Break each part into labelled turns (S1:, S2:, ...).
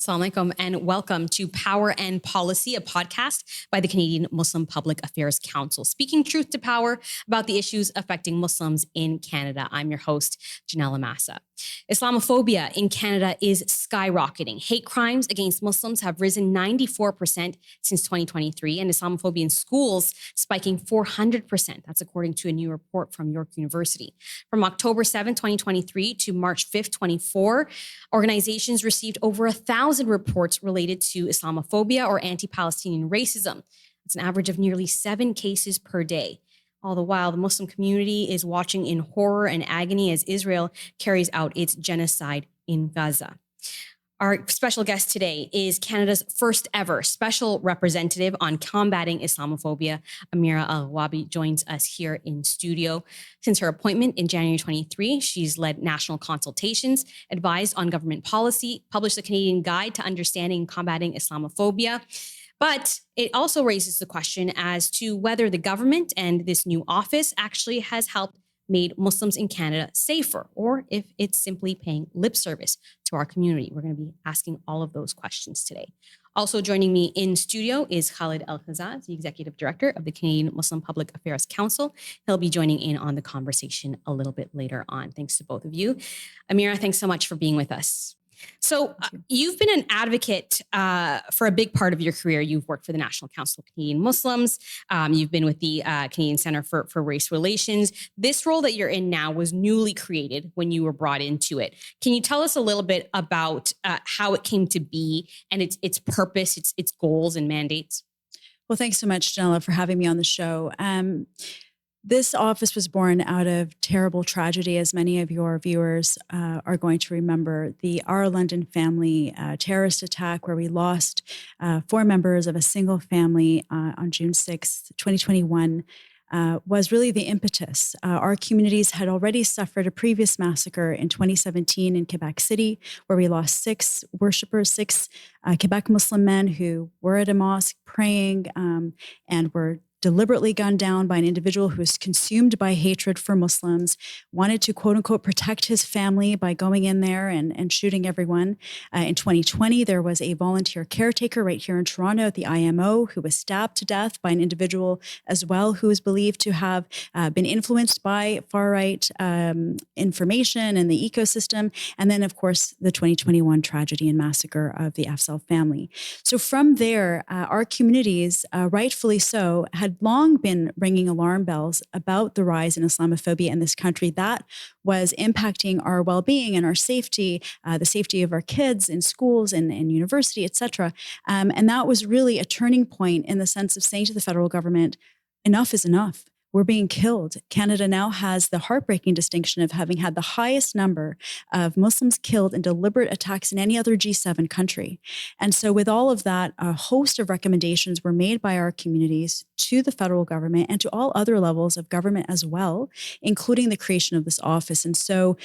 S1: Assalamu alaikum and welcome to Power and Policy, a podcast by the Canadian Muslim Public Affairs Council, speaking truth to power about the issues affecting Muslims in Canada. I'm your host, Ginella Massa. Islamophobia in Canada is skyrocketing. Hate crimes against Muslims have risen 94% since 2023, and Islamophobia in schools spiking 400%. That's according to a new report from York University. From October 7, 2023 to March 5, 2024, organizations received over 1,000 reports related to Islamophobia or anti-Palestinian racism. It's an average of nearly 7 cases per day. All the while, the Muslim community is watching in horror and agony as Israel carries out its genocide in Gaza. Our special guest today is Canada's first ever special representative on combating Islamophobia. Amira Elghawaby joins us here in studio. Since her appointment in January 23, she's led national consultations, advised on government policy, published the Canadian Guide to Understanding and Combating Islamophobia. But it also raises the question as to whether the government and this new office actually has helped made Muslims in Canada safer, or if it's simply paying lip service to our community. We're going to be asking all of those questions today. Also joining me in studio is Khalid El-Khazaz, the Executive Director of the Canadian Muslim Public Affairs Council. He'll be joining in on the conversation a little bit later on. Thanks to both of you. Amira, thanks so much for being with us. So you've been an advocate for a big part of your career. You've worked for the National Council of Canadian Muslims. You've been with the Canadian Centre for Race Relations. This role that you're in now was newly created when you were brought into it. Can you tell us a little bit about how it came to be and its purpose, its goals and mandates?
S2: Well, thanks so much, Ginella, for having me on the show. This office was born out of terrible tragedy, as many of your viewers are going to remember. The Our London family terrorist attack, where we lost 4 members of a single family on June 6th, 2021, was really the impetus. Our communities had already suffered a previous massacre in 2017 in Quebec City, where we lost 6 worshippers, 6 Quebec Muslim men who were at a mosque praying and were deliberately gunned down by an individual who was consumed by hatred for Muslims, wanted to, quote unquote, protect his family by going in there and shooting everyone. In 2020, there was a volunteer caretaker right here in Toronto at the IMO who was stabbed to death by an individual as well who is believed to have been influenced by far-right information and the ecosystem. And then, of course, the 2021 tragedy and massacre of the Afzal family. So from there, our communities, rightfully so, had long been ringing alarm bells about the rise in Islamophobia in this country that was impacting our well-being and our safety, the safety of our kids in schools and university, et cetera. And that was really a turning point in the sense of saying to the federal government, enough is enough. We're being killed. Canada now has the heartbreaking distinction of having had the highest number of Muslims killed in deliberate attacks in any other G7 country. And so with all of that, a host of recommendations were made by our communities to the federal government and to all other levels of government as well, including the creation of this office. And so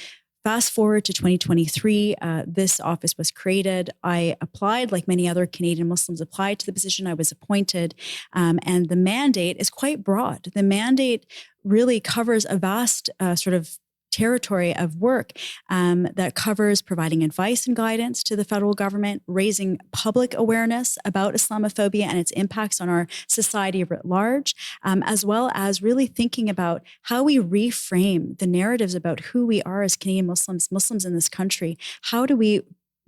S2: fast forward to 2023, this office was created. I applied, like many other Canadian Muslims applied to the position. I was appointed, and the mandate is quite broad. The mandate really covers a vast sort of territory of work that covers providing advice and guidance to the federal government, raising public awareness about Islamophobia and its impacts on our society writ large, as well as really thinking about how we reframe the narratives about who we are as Canadian Muslims in this country. How do we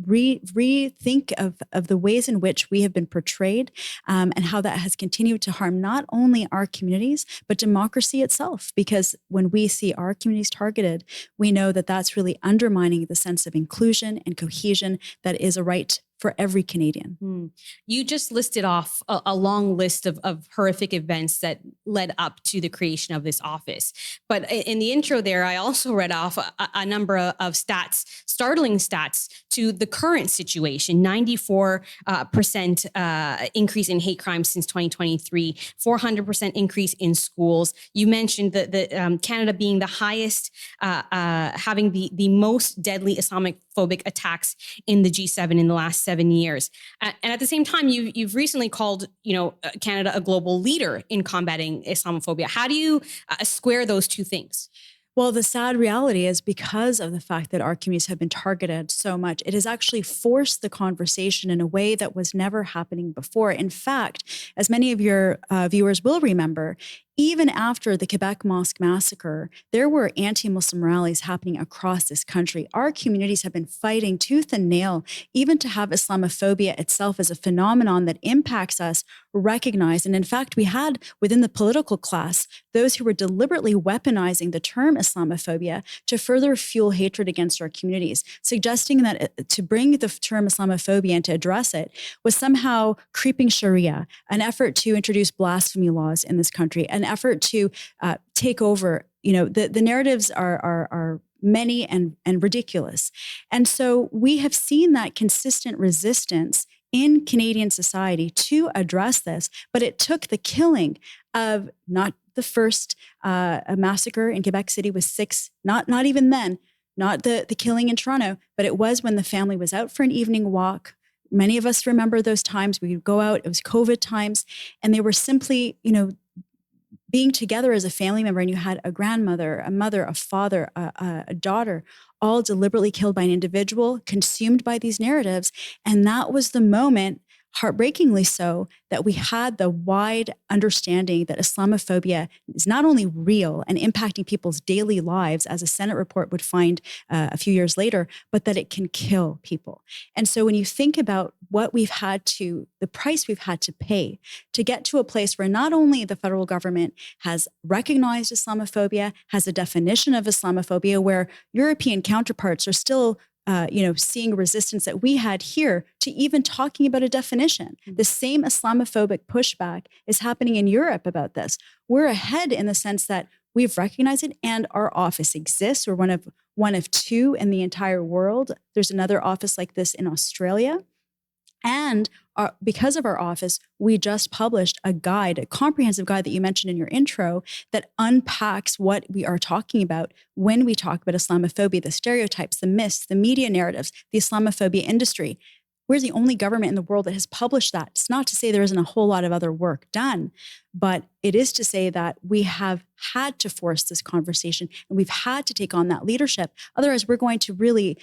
S2: rethink of the ways in which we have been portrayed and how that has continued to harm not only our communities, but democracy itself. Because when we see our communities targeted, we know that that's really undermining the sense of inclusion and cohesion that is a right for every Canadian.
S1: You just listed off a long list of horrific events that led up to the creation of this office. But in the intro there, I also read off a number of stats, startling stats to the current situation: 94% increase in hate crimes since 2023, 400% increase in schools. You mentioned that Canada being the highest, having the most deadly Islamophobic attacks in the G7 in the last 7 years. And at the same time, you've recently called, Canada a global leader in combating Islamophobia. How do you square those two things?
S2: Well, the sad reality is because of the fact that our communities have been targeted so much, it has actually forced the conversation in a way that was never happening before. In fact, as many of your viewers will remember, even after the Quebec Mosque massacre, there were anti-Muslim rallies happening across this country. Our communities have been fighting tooth and nail, even to have Islamophobia itself as a phenomenon that impacts us recognized. And in fact, we had within the political class those who were deliberately weaponizing the term Islamophobia to further fuel hatred against our communities, suggesting that to bring the term Islamophobia and to address it was somehow creeping Sharia, an effort to introduce blasphemy laws in this country, an effort to take over. You know, the narratives are many and ridiculous. And so we have seen that consistent resistance in Canadian society to address this, but it took the killing of not the first a massacre in Quebec City with 6, not even then, not the killing in Toronto, but it was when the family was out for an evening walk. Many of us remember those times. We would go out, it was COVID times, and they were simply, being together as a family member, and you had a grandmother, a mother, a father, a daughter, all deliberately killed by an individual, consumed by these narratives. And that was the moment, heartbreakingly so, that we had the wide understanding that Islamophobia is not only real and impacting people's daily lives, as a Senate report would find a few years later, but that it can kill people. And so when you think about the price we've had to pay to get to a place where not only the federal government has recognized Islamophobia, has a definition of Islamophobia, where European counterparts are still seeing resistance that we had here to even talking about a definition. The same Islamophobic pushback is happening in Europe about this. We're ahead in the sense that we've recognized it and our office exists. We're one of 2 in the entire world. There's another office like this in Australia. And because of our office, we just published a comprehensive guide that you mentioned in your intro that unpacks what we are talking about when we talk about Islamophobia, the stereotypes, the myths, the media narratives, the Islamophobia industry. We're the only government in the world that has published that. It's not to say there isn't a whole lot of other work done, but it is to say that we have had to force this conversation and we've had to take on that leadership. Otherwise, we're going to really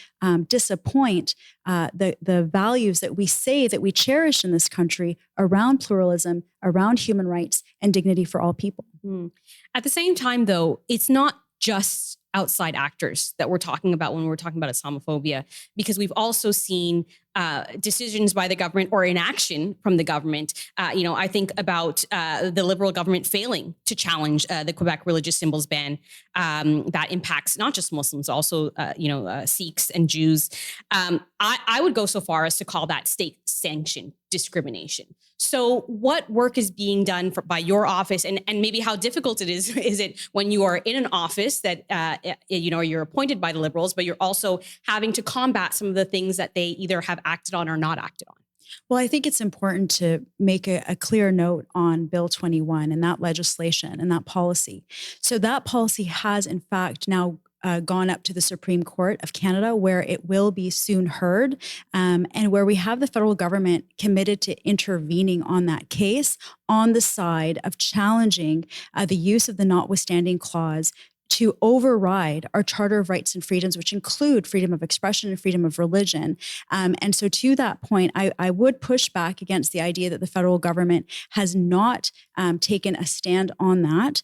S2: disappoint the values that we say that we cherish in this country around pluralism, around human rights, and dignity for all people.
S1: At the same time, though, it's not just outside actors that we're talking about when we're talking about Islamophobia, because we've also seen decisions by the government or inaction from the government. I think about the Liberal government failing to challenge the Quebec religious symbols ban that impacts not just Muslims, also Sikhs and Jews. I would go so far as to call that state-sanctioned discrimination. So what work is being done by your office, and maybe how difficult it is it when you are in an office that you're appointed by the Liberals, but you're also having to combat some of the things that they either have acted on or not acted on?
S2: Well, I think it's important to make a clear note on Bill 21 and that legislation and that policy. So that policy has, in fact, now gone up to the Supreme Court of Canada, where it will be soon heard, and where we have the federal government committed to intervening on that case on the side of challenging the use of the notwithstanding clause to override our Charter of Rights and Freedoms, which include freedom of expression and freedom of religion. And so to that point, I would push back against the idea that the federal government has not taken a stand on that,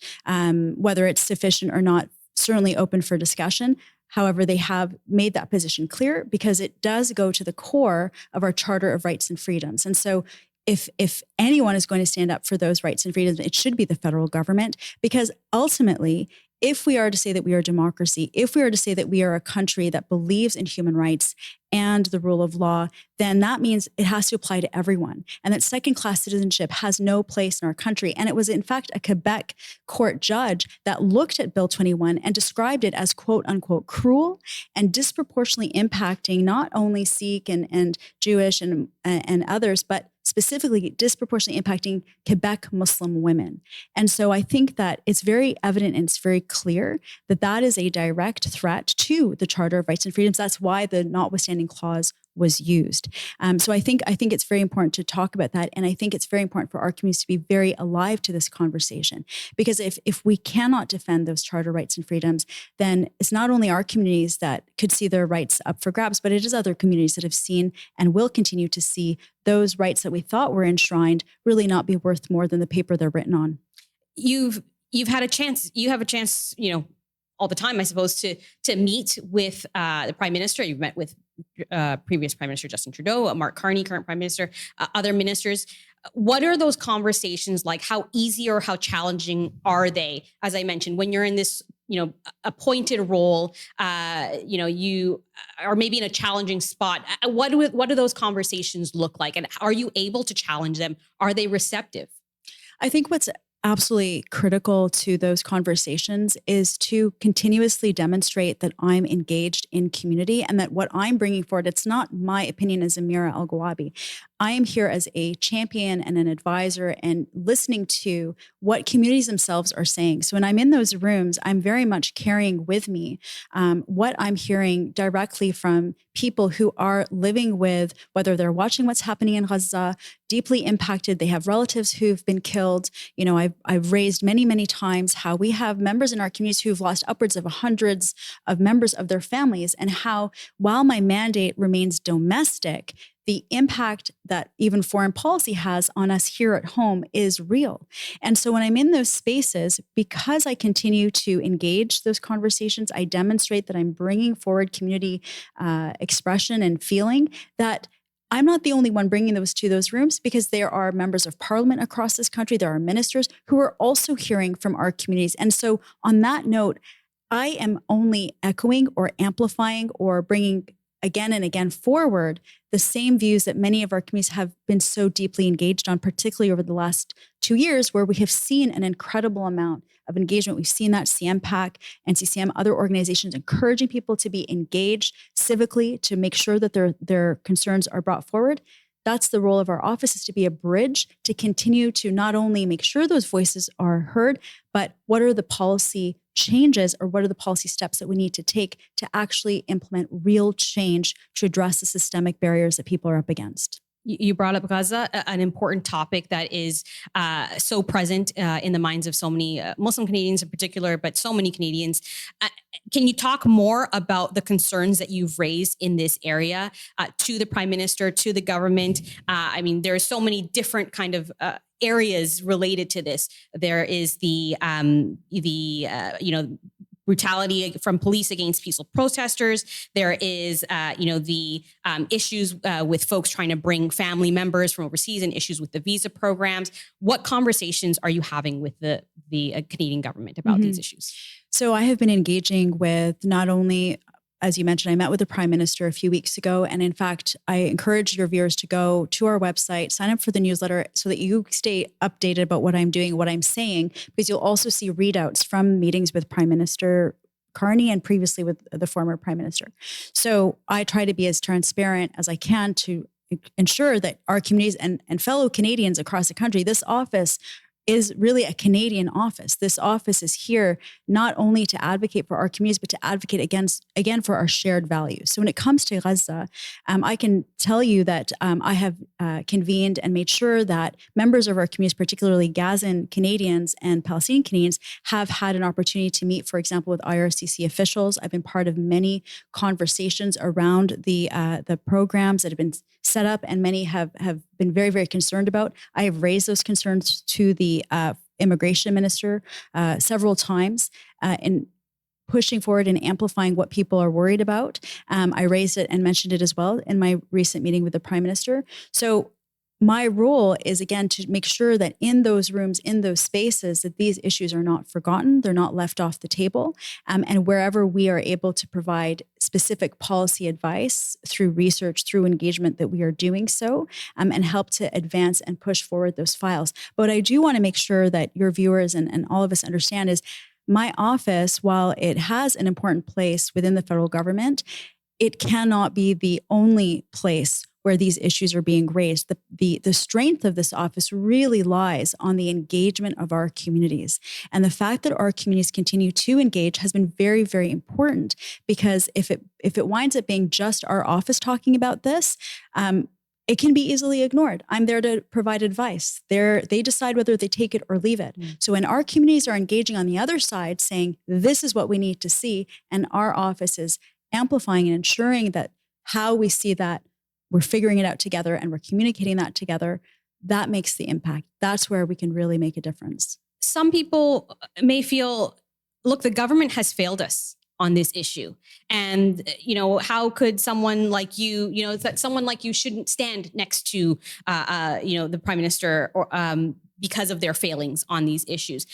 S2: whether it's sufficient or not, certainly open for discussion. However, they have made that position clear because it does go to the core of our Charter of Rights and Freedoms. And so if anyone is going to stand up for those rights and freedoms, it should be the federal government, because ultimately, if we are to say that we are a democracy, if we are to say that we are a country that believes in human rights and the rule of law, then that means it has to apply to everyone. And that second-class citizenship has no place in our country. And it was, in fact, a Quebec court judge that looked at Bill 21 and described it as, quote unquote, cruel and disproportionately impacting not only Sikh and Jewish and others, but specifically disproportionately impacting Quebec Muslim women. And so I think that it's very evident and it's very clear that that is a direct threat to the Charter of Rights and Freedoms. That's why the notwithstanding clause was used. So I think it's very important to talk about that. And I think it's very important for our communities to be very alive to this conversation. Because if we cannot defend those charter rights and freedoms, then it's not only our communities that could see their rights up for grabs, but it is other communities that have seen and will continue to see those rights that we thought were enshrined really not be worth more than the paper they're written on.
S1: You have a chance, all the time, I suppose, to meet with the Prime Minister. You've met with previous Prime Minister Justin Trudeau, Mark Carney, current Prime Minister, other ministers. What are those conversations like? How easy or how challenging are they? As I mentioned, when you're in this, appointed role, you are maybe in a challenging spot. What do those conversations look like? And are you able to challenge them? Are they receptive?
S2: I think what's absolutely critical to those conversations is to continuously demonstrate that I'm engaged in community and that what I'm bringing forward, it's not my opinion as Amira Elghawaby. I am here as a champion and an advisor and listening to what communities themselves are saying. So when I'm in those rooms, I'm very much carrying with me what I'm hearing directly from people who are living with, whether they're watching what's happening in Gaza, deeply impacted, they have relatives who've been killed. I've raised many, many times how we have members in our communities who've lost upwards of hundreds of members of their families, and how while my mandate remains domestic, the impact that even foreign policy has on us here at home is real. And so when I'm in those spaces, because I continue to engage those conversations, I demonstrate that I'm bringing forward community expression and feeling that I'm not the only one bringing those to those rooms, because there are members of parliament across this country, there are ministers who are also hearing from our communities. And so on that note, I am only echoing or amplifying or bringing again and again forward the same views that many of our communities have been so deeply engaged on, particularly over the last 2 years, where we have seen an incredible amount of engagement. We've seen that CMPAC, NCCM, other organizations encouraging people to be engaged civically, to make sure that their concerns are brought forward. That's the role of our office, is to be a bridge to continue to not only make sure those voices are heard, but what are the policy changes or what are the policy steps that we need to take to actually implement real change to address the systemic barriers that people are up against.
S1: You brought up Gaza, an important topic that is so present in the minds of so many Muslim Canadians in particular, but so many Canadians. Can you talk more about the concerns that you've raised in this area to the Prime Minister, to the government? There are so many different kind of areas related to this. There is the brutality from police against peaceful protesters. There is, the issues with folks trying to bring family members from overseas and issues with the visa programs. What conversations are you having with the Canadian government about these issues?
S2: So I have been engaging with not only, as you mentioned, I met with the Prime Minister a few weeks ago. And in fact, I encourage your viewers to go to our website, sign up for the newsletter so that you stay updated about what I'm doing, what I'm saying, because you'll also see readouts from meetings with Prime Minister Carney and previously with the former Prime Minister. So I try to be as transparent as I can to ensure that our communities and fellow Canadians across the country, this office is really a Canadian office. This office is here not only to advocate for our communities, but to advocate again for our shared values. So when it comes to Gaza, I can tell you that I have convened and made sure that members of our communities, particularly Gazan Canadians and Palestinian Canadians, have had an opportunity to meet, for example, with IRCC officials. I've been part of many conversations around the programs that have been set up, and many have been very, very concerned about. I have raised those concerns to the immigration minister several times in pushing forward and amplifying what people are worried about. I raised it and mentioned it as well in my recent meeting with the Prime Minister. So my role is, again, to make sure that in those rooms, in those spaces, that these issues are not forgotten, they're not left off the table. And wherever we are able to provide specific policy advice through research, through engagement, that we are doing so, and help to advance and push forward those files. But I do want to make sure that your viewers and all of us understand is my office, while it has an important place within the federal government, it cannot be the only place where these issues are being raised. The strength of this office really lies on the engagement of our communities. And the fact that our communities continue to engage has been very, very important, because if it winds up being just our office talking about this, it can be easily ignored. I'm there to provide advice. They decide whether they take it or leave it. So when our communities are engaging on the other side, saying, this is what we need to see, and our office is amplifying and ensuring that how we see that, we're figuring it out together and we're communicating that together, that makes the impact. That's where we can really make a difference.
S1: Some people may feel, look, the government has failed us on this issue. And, how could someone like you, that someone like you shouldn't stand next to, the prime minister or, because of their failings on these issues.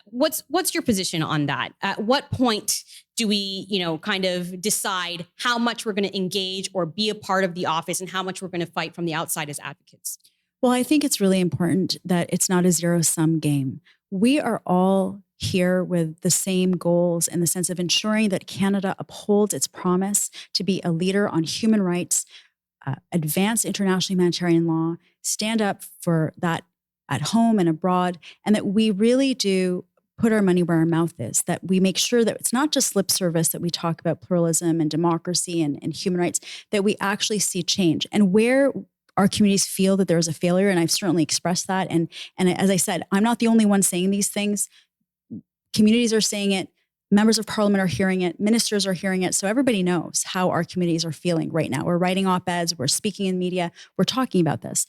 S1: What's your position on that? At what point do we, kind of decide how much we're going to engage or be a part of the office and how much we're going to fight from the outside as advocates?
S2: Well, I think it's really important that it's not a zero-sum game. We are all here with the same goals in the sense of ensuring that Canada upholds its promise to be a leader on human rights, advance international humanitarian law, stand up for that at home and abroad, and that we really do put our money where our mouth is, that we make sure that it's not just lip service, that we talk about pluralism and democracy and human rights, that we actually see change. And where our communities feel that there's a failure, and I've certainly expressed that, and as I said, I'm not the only one saying these things. Communities are saying it, members of parliament are hearing it, ministers are hearing it, so everybody knows how our communities are feeling right now. We're writing op-eds, we're speaking in media, we're talking about this.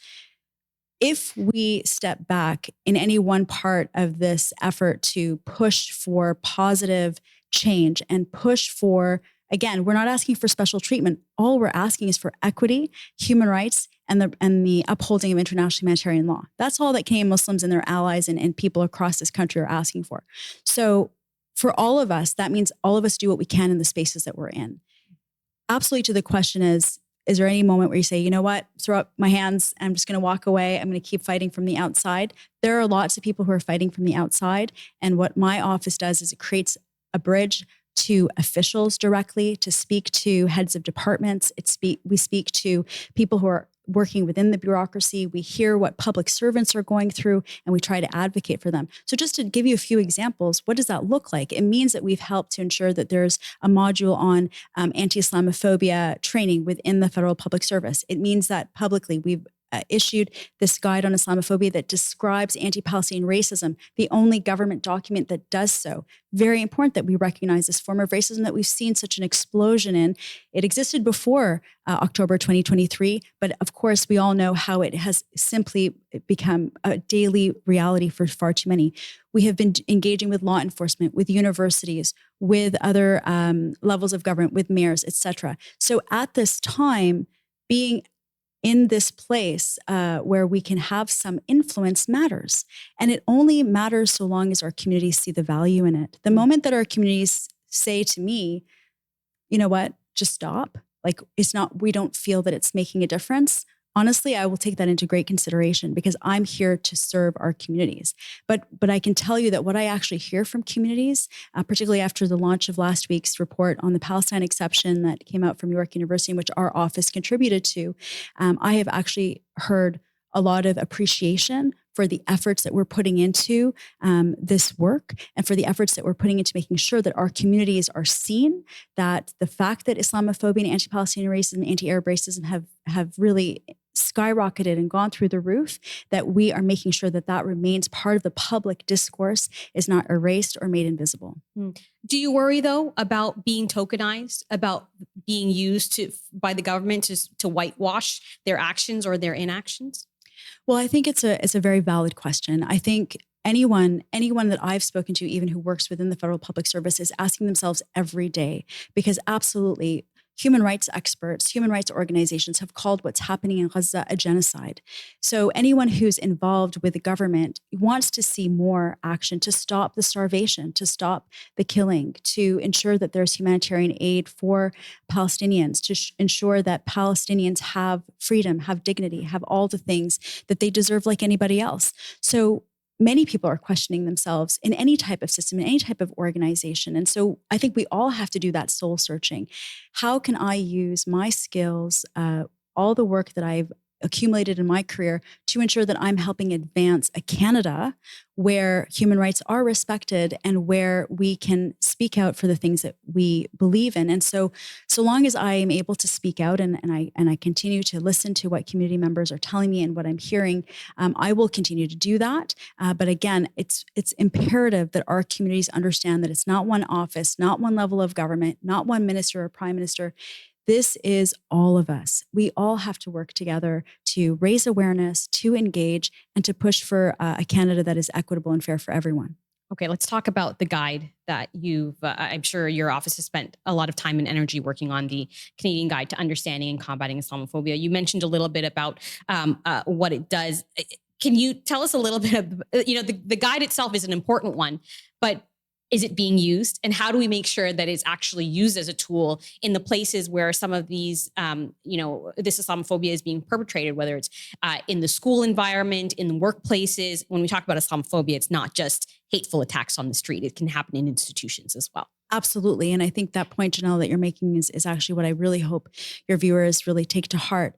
S2: If we step back in any one part of this effort to push for positive change and push for, again, we're not asking for special treatment. All we're asking is for equity, human rights, and the upholding of international humanitarian law. That's all that Canadian Muslims and their allies and people across this country are asking for. So for all of us, that means all of us do what we can in the spaces that we're in. Absolutely, to the question is there any moment where you say, you know what, throw up my hands, I'm just going to walk away, I'm going to keep fighting from the outside? There are lots of people who are fighting from the outside. And what my office does is it creates a bridge to officials directly, to speak to heads of departments. We speak to people who are working within the bureaucracy. We hear what public servants are going through, and we try to advocate for them. So just to give you a few examples, what does that look like? It means that we've helped to ensure that there's a module on anti-Islamophobia training within the federal public service. It means that publicly we've issued this guide on Islamophobia that describes anti-Palestinian racism, the only government document that does so. Very important that we recognize this form of racism that we've seen such an explosion in. It existed before October 2023, but of course we all know how it has simply become a daily reality for far too many. We have been engaging with law enforcement, with universities, with other levels of government, with mayors, etc. So at this time, being in this place where we can have some influence matters. And it only matters so long as our communities see the value in it. The moment that our communities say to me, you know what, just stop. Like we don't feel that it's making a difference. Honestly, I will take that into great consideration because I'm here to serve our communities. But I can tell you that what I actually hear from communities, particularly after the launch of last week's report on the Palestine exception that came out from York University, in which our office contributed to, I have actually heard a lot of appreciation for the efforts that we're putting into this work and for the efforts that we're putting into making sure that our communities are seen, that the fact that Islamophobia and anti-Palestinian racism, anti-Arab racism have really skyrocketed and gone through the roof, that we are making sure that that remains part of the public discourse, is not erased or made invisible.
S1: Do you worry, though, about being tokenized, about being used by the government to whitewash their actions or their inactions?
S2: Well, I think it's a very valid question. I think anyone that I've spoken to, even who works within the federal public service, is asking themselves every day, because absolutely human rights experts, human rights organizations have called what's happening in Gaza a genocide. So anyone who's involved with the government wants to see more action to stop the starvation, to stop the killing, to ensure that there's humanitarian aid for Palestinians, to ensure that Palestinians have freedom, have dignity, have all the things that they deserve like anybody else. So many people are questioning themselves in any type of system, in any type of organization. And so I think we all have to do that soul searching. How can I use my skills, all the work that I've accumulated in my career to ensure that I'm helping advance a Canada where human rights are respected and where we can speak out for the things that we believe in. And so long as I am able to speak out and I continue to listen to what community members are telling me and what I'm hearing, I will continue to do that. But again, it's imperative that our communities understand that it's not one office, not one level of government, not one minister or prime minister. This is all of us. We all have to work together to raise awareness, to engage, and to push for a Canada that is equitable and fair for everyone.
S1: Okay, let's talk about the guide that I'm sure your office has spent a lot of time and energy working on, the Canadian Guide to Understanding and Combating Islamophobia. You mentioned a little bit about what it does. Can you tell us a little bit of, the guide itself is an important one, but is it being used? And how do we make sure that it's actually used as a tool in the places where some of these, this Islamophobia is being perpetrated, whether it's in the school environment, in the workplaces? When we talk about Islamophobia, it's not just hateful attacks on the street. It can happen in institutions as well.
S2: Absolutely. And I think that point, Ginella, that you're making is actually what I really hope your viewers really take to heart.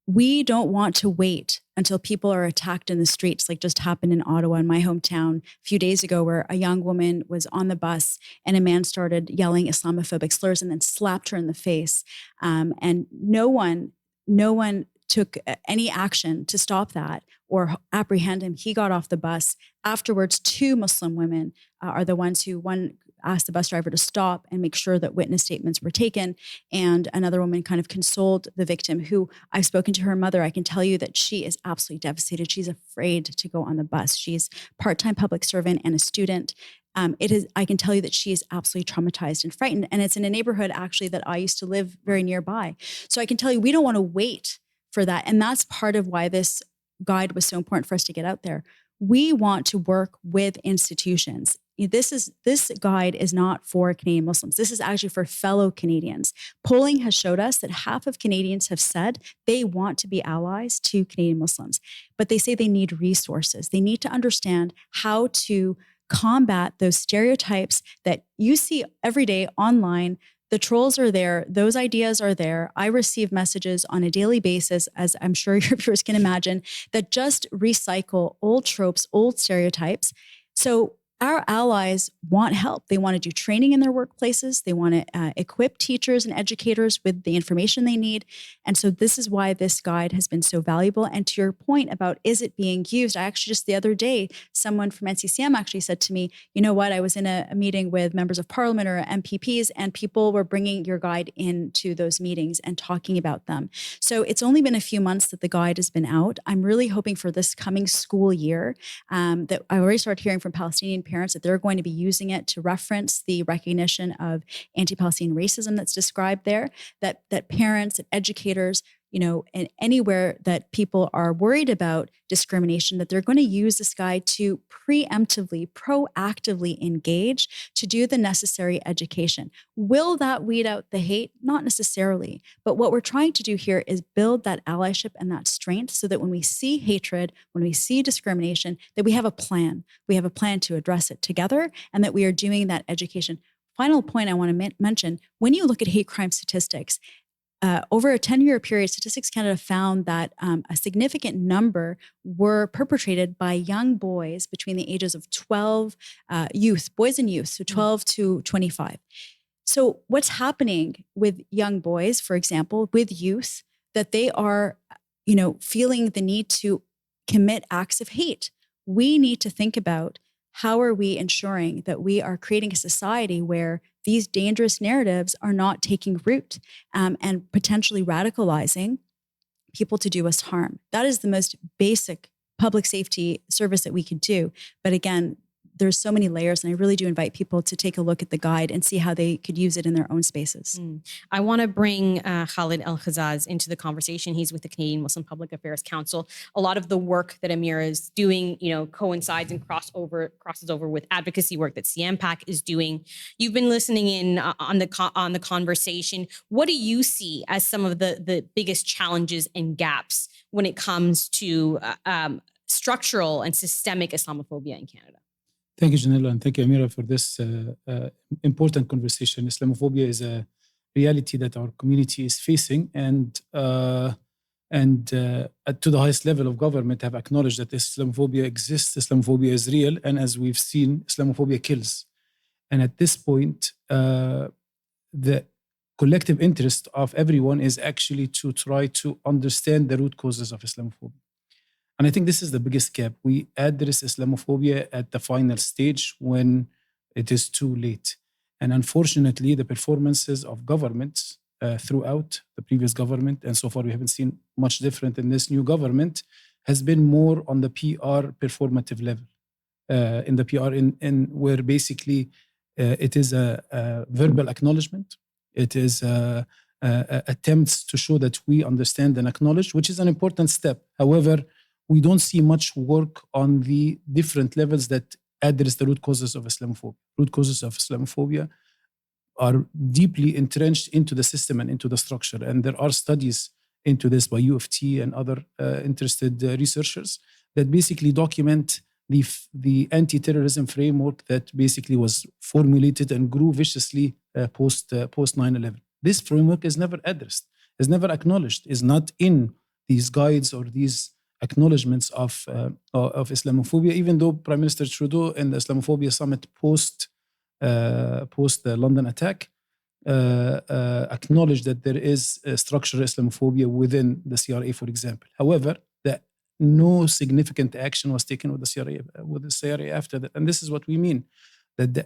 S2: We don't want to wait until people are attacked in the streets, like just happened in Ottawa, in my hometown, a few days ago, where a young woman was on the bus and a man started yelling Islamophobic slurs and then slapped her in the face. And no one took any action to stop that or apprehend him. He got off the bus. Afterwards, two Muslim women are the ones who, one asked the bus driver to stop and make sure that witness statements were taken. And another woman kind of consoled the victim, who I've spoken to her mother. I can tell you that she is absolutely devastated. She's afraid to go on the bus. She's part-time public servant and a student. I can tell you that she is absolutely traumatized and frightened. And it's in a neighborhood actually that I used to live very nearby. So I can tell you, we don't want to wait for that. And that's part of why this guide was so important for us to get out there. We want to work with institutions. This guide is not for Canadian Muslims. This is actually for fellow Canadians. Polling has showed us that half of Canadians have said they want to be allies to Canadian Muslims, but they say they need resources. They need to understand how to combat those stereotypes that you see every day online. The trolls are there. Those ideas are there. I receive messages on a daily basis, as I'm sure your viewers can imagine, that just recycle old tropes, old stereotypes. So our allies want help. They want to do training in their workplaces. They want to equip teachers and educators with the information they need. And so this is why this guide has been so valuable. And to your point about, is it being used? I actually just the other day, someone from NCCM actually said to me, you know what, I was in a meeting with members of parliament or MPPs, and people were bringing your guide into those meetings and talking about them. So it's only been a few months that the guide has been out. I'm really hoping for this coming school year that I already started hearing from Palestinian parents that they're going to be using it to reference the recognition of anti-Palestinian racism that's described there, that parents and educators, and anywhere that people are worried about discrimination, that they're going to use this guide to preemptively, proactively engage to do the necessary education. Will that weed out the hate? Not necessarily. But what we're trying to do here is build that allyship and that strength so that when we see hatred, when we see discrimination, that we have a plan. We have a plan to address it together, and that we are doing that education. Final point I want to mention, when you look at hate crime statistics, over a 10-year period, Statistics Canada found that a significant number were perpetrated by young boys between the ages of 12, boys and youth, so 12 to 25. So what's happening with young boys, for example, with youth, that they are, feeling the need to commit acts of hate. We need to think about, how are we ensuring that we are creating a society where these dangerous narratives are not taking root and potentially radicalizing people to do us harm? That is the most basic public safety service that we could do. But again, there's so many layers, and I really do invite people to take a look at the guide and see how they could use it in their own spaces.
S1: I want to bring Khalid Elghawaby into the conversation. He's with the Canadian Muslim Public Affairs Council. A lot of the work that Amira is doing, coincides and crosses over with advocacy work that CMPAC is doing. You've been listening in on the conversation. What do you see as some of the biggest challenges and gaps when it comes to structural and systemic Islamophobia in Canada?
S3: Thank you, Ginella, and thank you, Amira, for this important conversation. Islamophobia is a reality that our community is facing, and and to the highest level of government have acknowledged that Islamophobia exists, Islamophobia is real, and as we've seen, Islamophobia kills. And at this point, the collective interest of everyone is actually to try to understand the root causes of Islamophobia. And I think this is the biggest gap. We address Islamophobia at the final stage when it is too late. And unfortunately, the performances of governments throughout the previous government, and so far we haven't seen much different in this new government, has been more on the PR performative level. In the PR, in where basically it is a verbal acknowledgement. It is attempts to show that we understand and acknowledge, which is an important step. However, we don't see much work on the different levels that address the root causes of Islamophobia. Root causes of Islamophobia are deeply entrenched into the system and into the structure. And there are studies into this by U of T and other interested researchers that basically document the anti-terrorism framework that basically was formulated and grew viciously post 9/11. This framework is never addressed, is never acknowledged, is not in these guides or these acknowledgements of Islamophobia, even though Prime Minister Trudeau in the Islamophobia summit post the London attack acknowledged that there is structural Islamophobia within the CRA, for example. However, no significant action was taken with the CRA after that. And this is what we mean, that the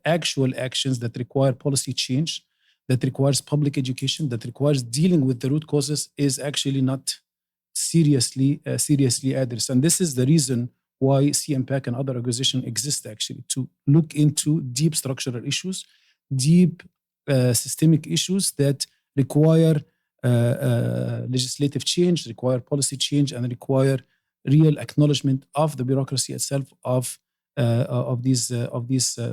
S3: actual actions that require policy change, that requires public education, that requires dealing with the root causes is actually not seriously addressed. And this is the reason why CMPAC and other organizations exist, actually, to look into deep structural issues, deep systemic issues that require legislative change, require policy change, and require real acknowledgement of the bureaucracy itself of these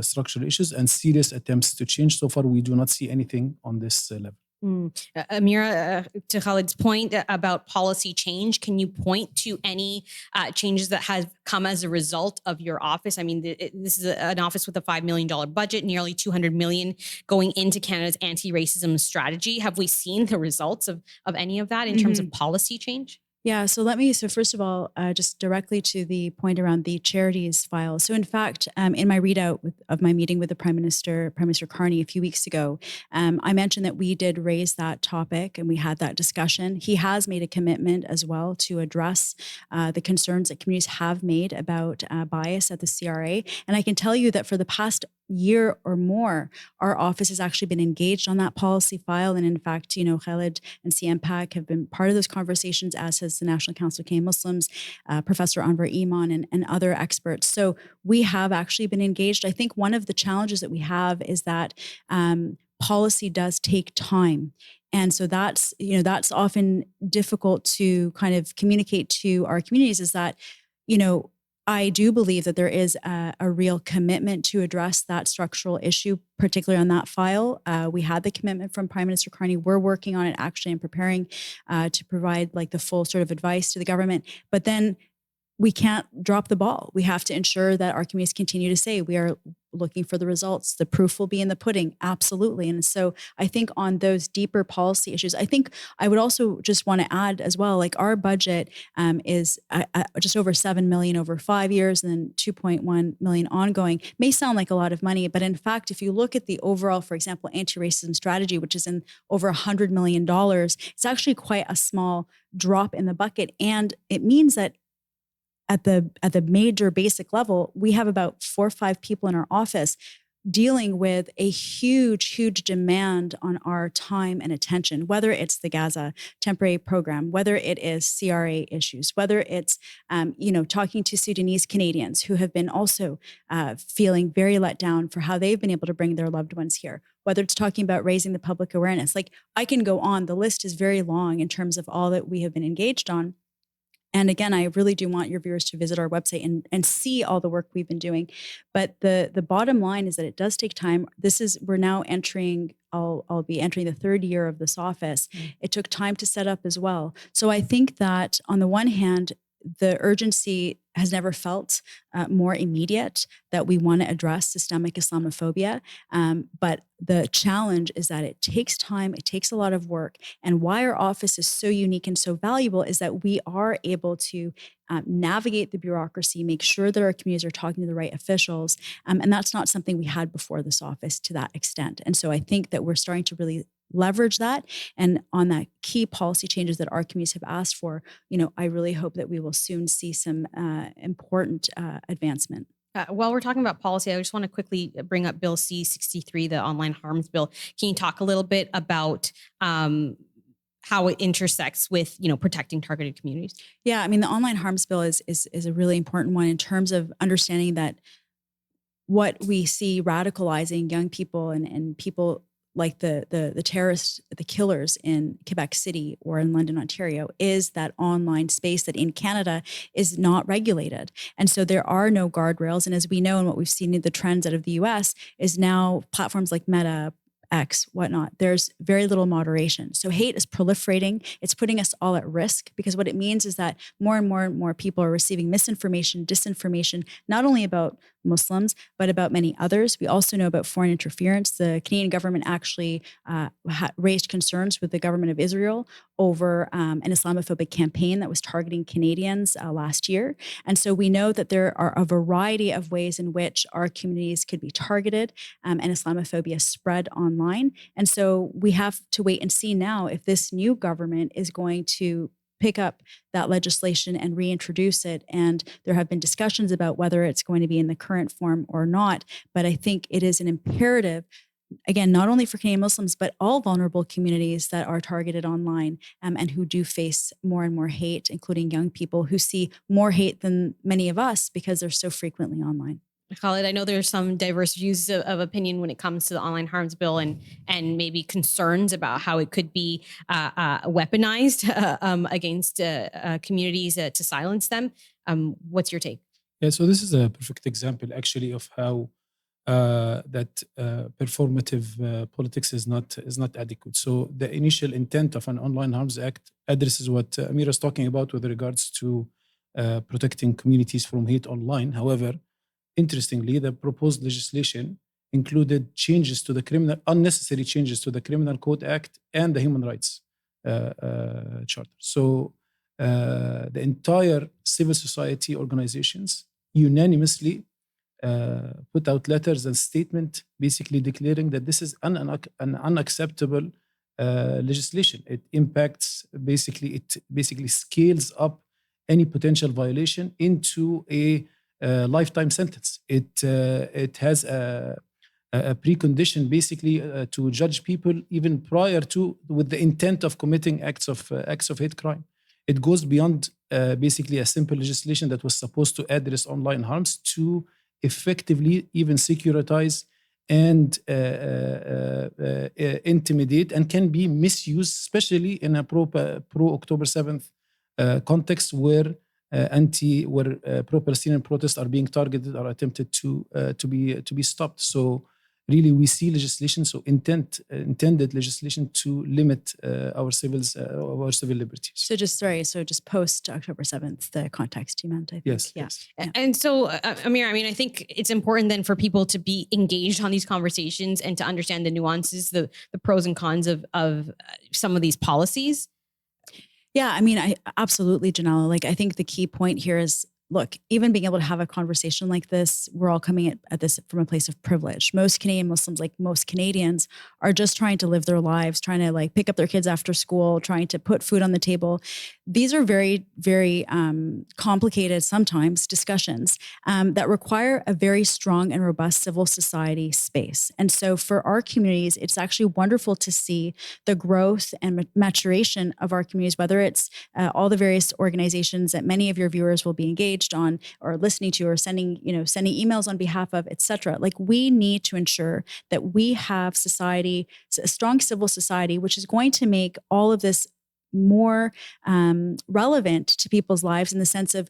S3: structural issues and serious attempts to change. So far, we do not see anything on this level.
S1: Amira, to Khalid's point about policy change, can you point to any changes that have come as a result of your office? I mean, this is an office with a $5 million budget, nearly $200 million going into Canada's anti-racism strategy. Have we seen the results of any of that in terms of policy change?
S2: Yeah, so first of all, just directly to the point around the charities file. So in fact, in my readout of my meeting with the Prime Minister Carney a few weeks ago, I mentioned that we did raise that topic and we had that discussion. He has made a commitment as well to address the concerns that communities have made about bias at the CRA. And I can tell you that for the past year or more, our office has actually been engaged on that policy file. And in fact, Khalid and CMPAC have been part of those conversations, as has the National Council of Canadian Muslims, Professor Anwar Iman and other experts. So we have actually been engaged. I think one of the challenges that we have is that policy does take time. And so that's often difficult to kind of communicate to our communities, is that, I do believe that there is a real commitment to address that structural issue, particularly on that file. We had the commitment from Prime Minister Carney. We're working on it actually and preparing to provide like the full sort of advice to the government. But then we can't drop the ball. We have to ensure that our communities continue to say we are looking for the results. The proof will be in the pudding. Absolutely. And so I think on those deeper policy issues, I think I would also just want to add as well, like our budget is just over 7 million over 5 years and then 2.1 million ongoing. May sound like a lot of money, but in fact, if you look at the overall, for example, anti-racism strategy, which is in over $100 million, it's actually quite a small drop in the bucket. And it means that at the major basic level, we have about 4 or 5 people in our office dealing with a huge demand on our time and attention, whether it's the Gaza temporary program, whether it is CRA issues, whether it's, talking to Sudanese Canadians who have been also feeling very let down for how they've been able to bring their loved ones here, whether it's talking about raising the public awareness. Like I can go on, the list is very long in terms of all that we have been engaged on. And again, I really do want your viewers to visit our website and see all the work we've been doing. But the bottom line is that it does take time. We're now entering, I'll be entering the 3rd year of this office. It took time to set up as well. So I think that on the one hand, the urgency has never felt more immediate that we want to address systemic Islamophobia. But the challenge is that it takes time, it takes a lot of work. And why our office is so unique and so valuable is that we are able to navigate the bureaucracy, make sure that our communities are talking to the right officials. And that's not something we had before this office to that extent. And so I think that we're starting to really leverage that. And on that key policy changes that our communities have asked for, I really hope that we will soon see some important advancement.
S1: While we're talking about policy, I just want to quickly bring up Bill C-63, the online harms bill. Can you talk a little bit about how it intersects with, protecting targeted communities?
S2: Yeah, I mean, the online harms bill is a really important one in terms of understanding that what we see radicalizing young people and people like the terrorists, the killers in Quebec City or in London, Ontario, is that online space that in Canada is not regulated. And so there are no guardrails. And as we know, and what we've seen in the trends out of the US is now platforms like Meta, X, whatnot, there's very little moderation. So hate is proliferating. It's putting us all at risk, because what it means is that more and more and more people are receiving misinformation, disinformation, not only about Muslims, but about many others. We also know about foreign interference. The Canadian government actually raised concerns with the government of Israel over an Islamophobic campaign that was targeting Canadians last year. And so we know that there are a variety of ways in which our communities could be targeted and Islamophobia spread online. And so we have to wait and see now if this new government is going to pick up that legislation and reintroduce it. And there have been discussions about whether it's going to be in the current form or not. But I think it is an imperative, again, not only for Canadian Muslims, but all vulnerable communities that are targeted online and who do face more and more hate, including young people who see more hate than many of us because they're so frequently online.
S1: Khalid, I know there's some diverse views of opinion when it comes to the online harms bill and maybe concerns about how it could be weaponized against communities to silence them. What's your take?
S3: Yeah, so this is a perfect example actually of how that performative politics is not adequate. So the initial intent of an Online Harms Act addresses what Amira is talking about with regards to protecting communities from hate online. However, interestingly, the proposed legislation included unnecessary changes to the Criminal Code Act and the Human Rights Charter. So the entire civil society organizations unanimously put out letters and statement basically declaring that this is an unacceptable legislation. It impacts, it basically scales up any potential violation into a lifetime sentence. It has a precondition basically to judge people even prior to, with the intent of committing acts of hate crime. It goes beyond basically a simple legislation that was supposed to address online harms to effectively even securitize and intimidate, and can be misused, especially in a pro October 7th context where pro-Palestinian protests are being targeted or attempted to be stopped. So really, we see legislation, intended legislation to limit our civil liberties.
S2: So just post October 7th, the context you meant, I think.
S3: Yes.
S2: Yeah.
S3: Yes.
S1: Yeah. And so, Amira, I mean, I think it's important then for people to be engaged on these conversations and to understand the nuances, the pros and cons of some of these policies.
S2: Yeah, I mean, I absolutely, Ginella. Like, I think the key point here is, look, even being able to have a conversation like this, we're all coming at this from a place of privilege. Most Canadian Muslims, like most Canadians, are just trying to live their lives, trying to pick up their kids after school, trying to put food on the table. These are very, very complicated, sometimes, discussions that require a very strong and robust civil society space. And so for our communities, it's actually wonderful to see the growth and maturation of our communities, whether it's all the various organizations that many of your viewers will be engaged on or listening to or sending emails on behalf of, et cetera. Like, we need to ensure that we have a strong civil society, which is going to make all of this more relevant to people's lives, in the sense of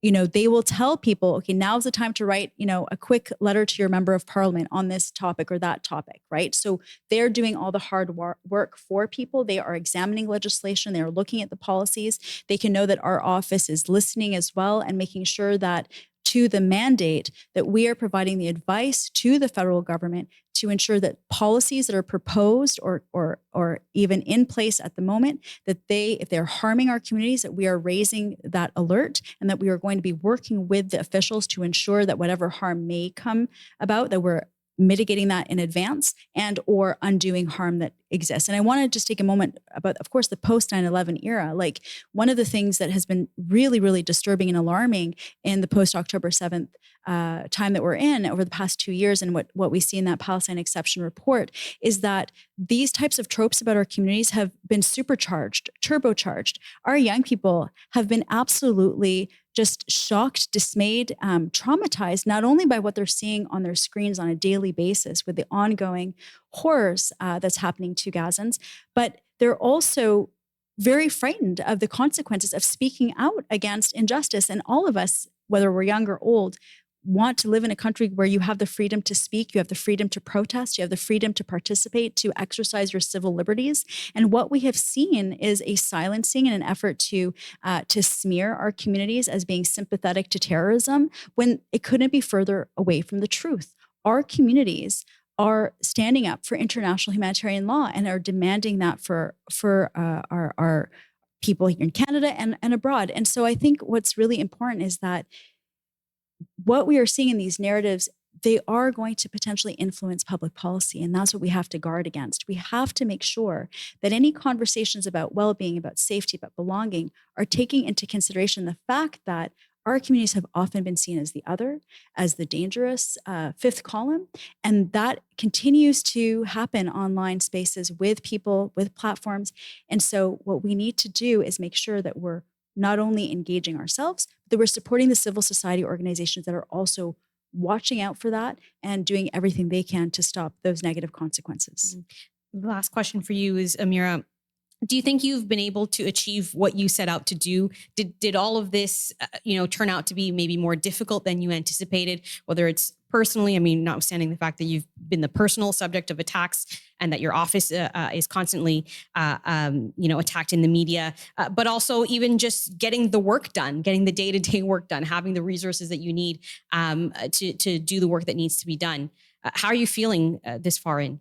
S2: they will tell people, okay, now's the time to write, a quick letter to your member of parliament on this topic or that topic, right? So they're doing all the hard work for people. They are examining legislation. They are looking at the policies. They can know that our office is listening as well and making sure that to the mandate that we are providing the advice to the federal government to ensure that policies that are proposed or even in place at the moment, that if they're harming our communities, that we are raising that alert and that we are going to be working with the officials to ensure that whatever harm may come about, that we're mitigating that in advance and or undoing harm that exists. And I want to just take a moment about, of course, the post 9/11 era. Like, one of the things that has been really, really disturbing and alarming in the post October 7th time that we're in over the past 2 years, and what we see in that Palestine exception report, is that these types of tropes about our communities have been supercharged, turbocharged. Our young people have been absolutely just shocked, dismayed, traumatized, not only by what they're seeing on their screens on a daily basis with the ongoing horrors that's happening to Gazans, but they're also very frightened of the consequences of speaking out against injustice. And all of us, whether we're young or old, want to live in a country where you have the freedom to speak, you have the freedom to protest, you have the freedom to participate, to exercise your civil liberties. And what we have seen is a silencing and an effort to smear our communities as being sympathetic to terrorism, when it couldn't be further away from the truth. Our communities are standing up for international humanitarian law and are demanding that for our people here in Canada and abroad. And so I think what's really important is that what we are seeing in these narratives, they are going to potentially influence public policy. And that's what we have to guard against. We have to make sure that any conversations about well-being, about safety, about belonging are taking into consideration the fact that our communities have often been seen as the other, as the dangerous fifth column. And that continues to happen online spaces with people, with platforms. And so what we need to do is make sure that we're not only engaging ourselves, but that we're supporting the civil society organizations that are also watching out for that and doing everything they can to stop those negative consequences.
S1: The last question for you is, Amira, do you think you've been able to achieve what you set out to do? Did all of this, turn out to be maybe more difficult than you anticipated, whether it's personally, notwithstanding the fact that you've been the personal subject of attacks and that your office is constantly, attacked in the media, but also even just getting the work done, getting the day-to-day work done, having the resources that you need to do the work that needs to be done. How are you feeling this far in?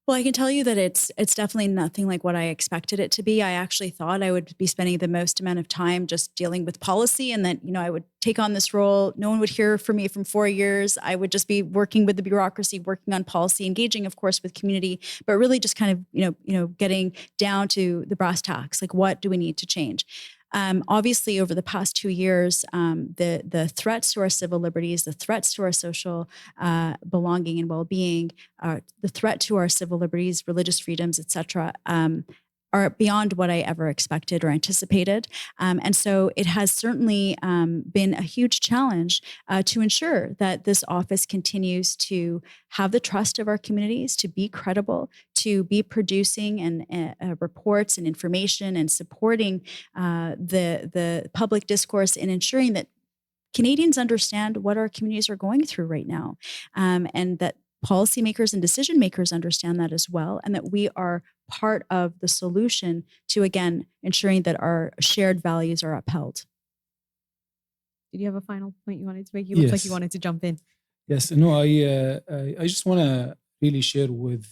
S2: Well, I can tell you that it's definitely nothing like what I expected it to be. I actually thought I would be spending the most amount of time just dealing with policy, and that, I would take on this role. No one would hear from me from 4 years. I would just be working with the bureaucracy, working on policy, engaging, of course, with community, but really just kind of, getting down to the brass tacks. Like, what do we need to change? Obviously, over the past 2 years, the threats to our civil liberties, the threats to our social belonging and well-being, the threat to our civil liberties, religious freedoms, et cetera, are beyond what I ever expected or anticipated. And so it has certainly been a huge challenge to ensure that this office continues to have the trust of our communities, to be credible, to be producing and reports and information and supporting the public discourse in ensuring that Canadians understand what our communities are going through right now, and that policymakers and decision makers understand that as well, and that we are part of the solution to, again, ensuring that our shared values are upheld.
S1: Did you have a final point you wanted to make? You looked like you wanted to jump in.
S3: Yes. No, I just want to really share with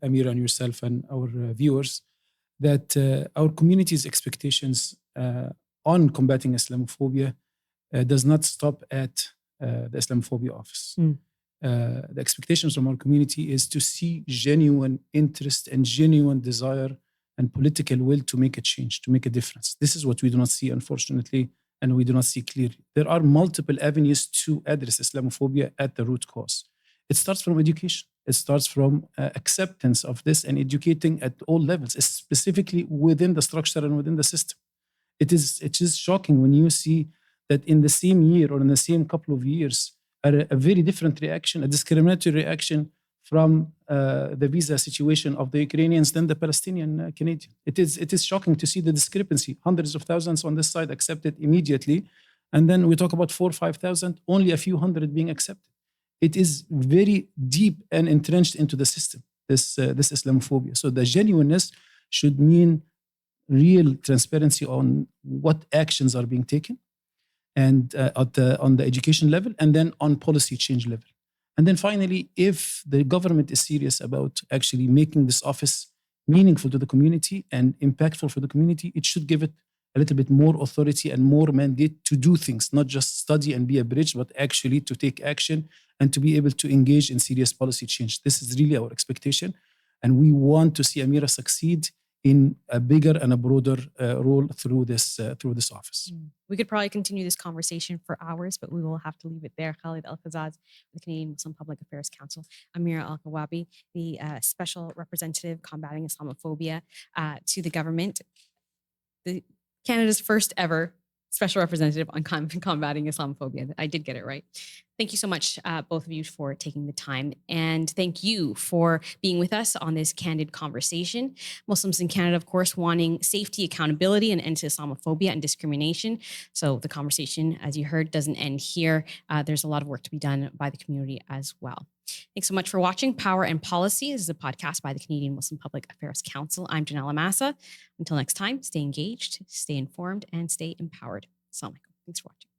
S3: Amira and yourself and our viewers that our community's expectations on combating Islamophobia does not stop at the Islamophobia office. The expectations from our community is to see genuine interest and genuine desire and political will to make a change, to make a difference. This is what we do not see, unfortunately, and we do not see clearly. There are multiple avenues to address Islamophobia at the root cause. It starts from education. It starts from acceptance of this and educating at all levels, specifically within the structure and within the system. It is shocking when you see that in the same year or in the same couple of years, a very different reaction, a discriminatory reaction from the visa situation of the Ukrainians than the Palestinian Canadian. It is shocking to see the discrepancy. Hundreds of thousands on this side accepted immediately, And then we talk about 4,000 or 5,000, only a few hundred being accepted. It is very deep and entrenched into the system, this Islamophobia. So the genuineness should mean real transparency on what actions are being taken, and on the education level, and then on policy change level. And then finally, if the government is serious about actually making this office meaningful to the community and impactful for the community, it should give it a little bit more authority and more mandate to do things, not just study and be a bridge, but actually to take action and to be able to engage in serious policy change. This is really our expectation. And we want to see Amira succeed in a bigger and a broader role through this office.
S1: We could probably continue this conversation for hours, but we will have to leave it there. Khalid Al-Khazaz, the Canadian Muslim Public Affairs Council, Amira Elghawaby, the Special Representative Combating Islamophobia to the government, Canada's first ever Special Representative on Combating Islamophobia. I did get it right. Thank you so much, both of you, for taking the time. And thank you for being with us on this candid conversation. Muslims in Canada, of course, wanting safety, accountability, and end to Islamophobia and discrimination. So the conversation, as you heard, doesn't end here. There's a lot of work to be done by the community as well. Thanks so much for watching Power and Policy. This is a podcast by the Canadian Muslim Public Affairs Council. I'm Ginella Massa. Until next time, stay engaged, stay informed, and stay empowered. Assalamu alaikum. Thanks for watching.